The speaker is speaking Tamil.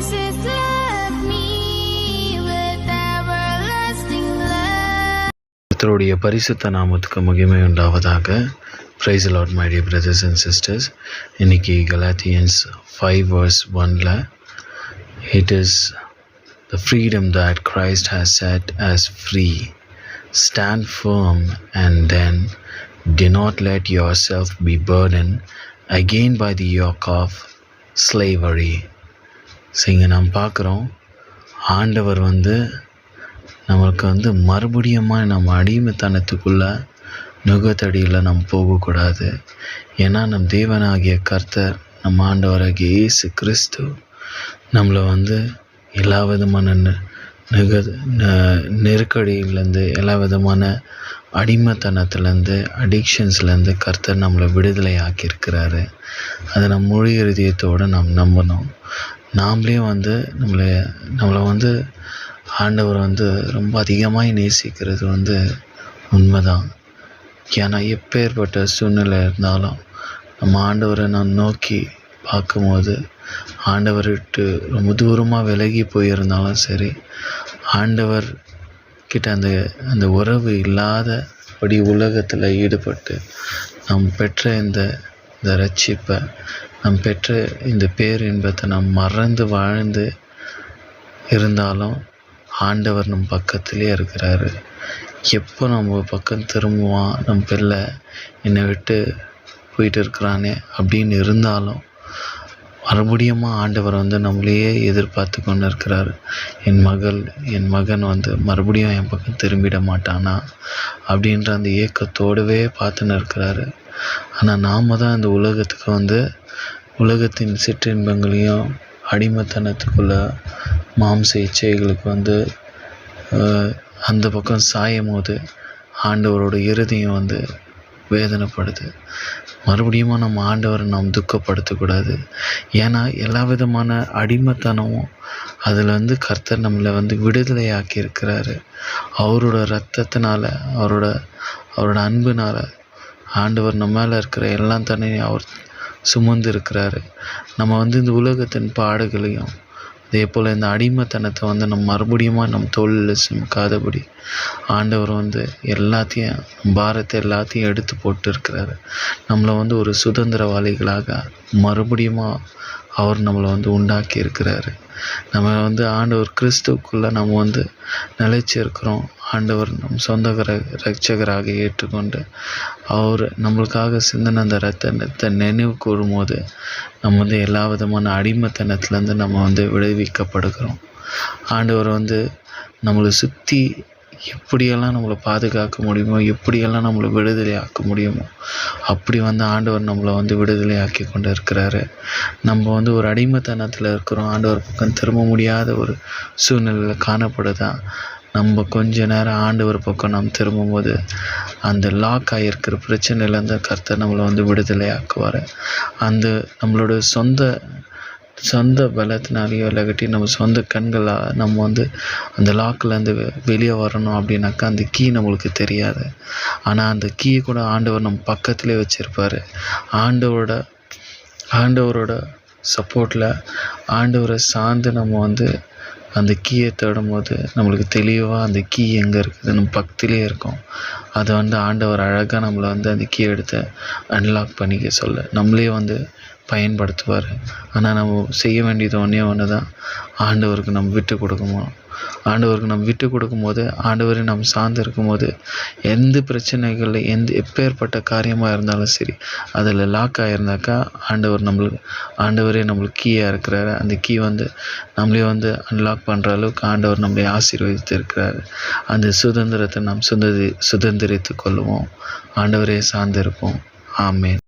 Jesus loved me with everlasting love. கர்த்தருடைய பரிசுத்த நாமத்துக்கு மகிமை உண்டாவதாக. Praise the Lord, my dear brothers and sisters. இன்னைக்கு Galatians 5 verse 1ல it is the freedom that Christ has set as free. Stand firm and then do not let yourself be burdened again by the yoke of slavery. இங்கே நாம் பார்க்குறோம், ஆண்டவர் நம்மளுக்கு மறுபடியும் நம்ம அடிமைத்தனத்துக்குள்ள நுகத்தடியில் நம்ம போகக்கூடாது. ஏன்னா நம் தேவனாகிய கர்த்தர், நம் ஆண்டவராகிய இயேசு கிறிஸ்து நம்மளை எல்லா விதமான நெருக்கடியிலேருந்து, எல்லா விதமான அடிமைத்தனத்துலேருந்து, அடிக்ஷன்ஸ்லேருந்து கர்த்தர் நம்மளை விடுதலை ஆக்கியிருக்கிறாரு. அதை நம்ம முழு இருதயத்தோடு நாம் நம்பணும். நாமளே நம்மளை ஆண்டவர் ரொம்ப அதிகமாக நேசிக்கிறது உண்மைதான். ஏன்னா எப்பேற்பட்ட சூழ்நிலை இருந்தாலும் நம்ம ஆண்டவரை நான் நோக்கி பார்க்கும்போது, ஆண்டவர் விட்டு ரொம்ப தூரமாக விலகி போயிருந்தாலும் சரி, ஆண்டவர் கிட்ட அந்த உறவு இல்லாதபடி உலகத்தில் ஈடுபட்டு நாம் பெற்ற இந்த ரட்சிப்பை, நாம் பெற்ற இந்த பேரின்பத்தை நாம் மறந்து வாழ்ந்து இருந்தாலும் ஆண்டவர் நம் பக்கத்திலே இருக்கிறாரு. எப்போ நம்ம பக்கம் திரும்புவான், நம்ம பிள்ளை என்னை விட்டு போயிட்டு இருக்கிறானே அப்படின்னு இருந்தாலும் மறுபடியும் ஆண்டவர் நம்மளையே எதிர்பார்த்து கொண்டு இருக்கிறார். என் மகன் மறுபடியும் என் பக்கம் திரும்பிட மாட்டானா அப்படின்ற அந்த ஏக்கத்தோடவே பார்த்துன்னு இருக்கிறாரு. ஆனால் நாம் தான் இந்த உலகத்துக்கு உலகத்தின் சிற்றின்பங்களையும் அடிமைத்தனத்துக்குள்ள மாம்ச இச்சைகளுக்கு அந்த பக்கம் சாயும் போது ஆண்டவரோட இருதயம் வேதனைப்படுது. மறுபடியும் நம்ம ஆண்டவரை நாம் துக்கப்படுத்தக்கூடாது. ஏன்னா எல்லா விதமான அடிமைத்தனமும் அதில் கர்த்தர் நம்மளை விடுதலையாக்கி இருக்கிறாரு. அவரோட இரத்தத்தினால, அவரோட அன்பினால் ஆண்டவர் நம்ம மேலே இருக்கிற எல்லாம் தன்னையும் அவர் சுமந்து இருக்கிறாரு. நம்ம இந்த உலகத்தின் பாடுகளையும் அதே போல் இந்த அடிமைத்தனத்தை நம்ம மறுபடியும் நம்ம தோளில் சுமக்காதபடி ஆண்டவர் எல்லாத்தையும், பாரத்தை எல்லாத்தையும் எடுத்து போட்டு இருக்கிறாரு. நம்மளை ஒரு சுதந்திரவாளிகளாக மறுபடியும் அவர் நம்மளை உண்டாக்கி இருக்கிறாரு. நம்ம ஆண்டவர் கிறிஸ்துக்குள்ளே நம்ம நிலைச்சி இருக்கிறோம். ஆண்டவர் நம் சொந்த இரட்சகராக ஏற்றுக்கொண்டு அவர் நம்மளுக்காக சிந்தின அந்த ரத்தத்தை நினைவு கூறும்போது நம்ம எல்லா விதமான அடிமைத்தனத்துலேருந்து நம்ம விடுவிக்கப்படுகிறோம். ஆண்டவர் நம்மளை சுற்றி எப்படியெல்லாம் நம்மளை பாதுகாக்க முடியுமோ, எப்படியெல்லாம் நம்மளை விடுதலை ஆக்க முடியுமோ அப்படி ஆண்டவர் நம்மளை விடுதலை ஆக்கி கொண்டு இருக்கிறாரு. நம்ம ஒரு அடிமைத்தனத்தில் இருக்கிறோம். ஆண்டவர் பக்கம் திரும்ப முடியாத ஒரு சூழ்நிலையில் காணப்படுதான். நம்ம கொஞ்ச நேரம் ஆண்டவர் பக்கம் நாம் திரும்பும்போது அந்த லாக் ஆகியிருக்கிற பிரச்சனையிலேருந்து கர்த்தர் நம்மளை விடுதலை ஆக்குவார். நம்மளோட சொந்த பலத்தினாலேயோ இல்லாட்டி நம்ம சொந்த கண்களாக நம்ம அந்த லாக்கிலேருந்து வெளியே வரணும் அப்படின்னாக்கா அந்த கீ நம்மளுக்கு தெரியாது. ஆனால் அந்த கீயை கூட ஆண்டவர் நம்ம பக்கத்திலே வச்சுருப்பார். ஆண்டவரோட சப்போர்ட்டில், ஆண்டவரை சார்ந்து நம்ம அந்த கீயை தேடும் போது நம்மளுக்கு தெளிவாக அந்த கீ எங்கே இருக்குது நம்ம பக்கத்திலே இருக்கும். அதை ஆண்டவர் அழகாக நம்மளை அந்த கீயை எடுத்து அன்லாக் பண்ணிக்க சொல்ல நம்மளே பயன்படுத்துவார். ஆனால் நம்ம செய்ய வேண்டியது ஒன்று தான், ஆண்டவருக்கு நம்ம விட்டு கொடுக்கணும். ஆண்டவருக்கு நம்ம விட்டு கொடுக்கும்போது, ஆண்டவரை நம்ம சார்ந்து இருக்கும்போது எந்த பிரச்சனைகளில் எப்பேற்பட்ட காரியமாக இருந்தாலும் சரி அதில் லாக் ஆகிருந்தாக்கா ஆண்டவரே நம்மளுக்கு கீயாக இருக்கிறாரு. அந்த கீ நம்மளே அன்லாக் பண்ணுற அளவுக்கு ஆண்டவர் நம்மளை ஆசீர்வதித்து இருக்கிறாரு. அந்த சுதந்திரத்தை நாம் சுதந்திரித்து கொள்ளுவோம். ஆண்டவரே சார்ந்து இருப்போம். ஆமென்.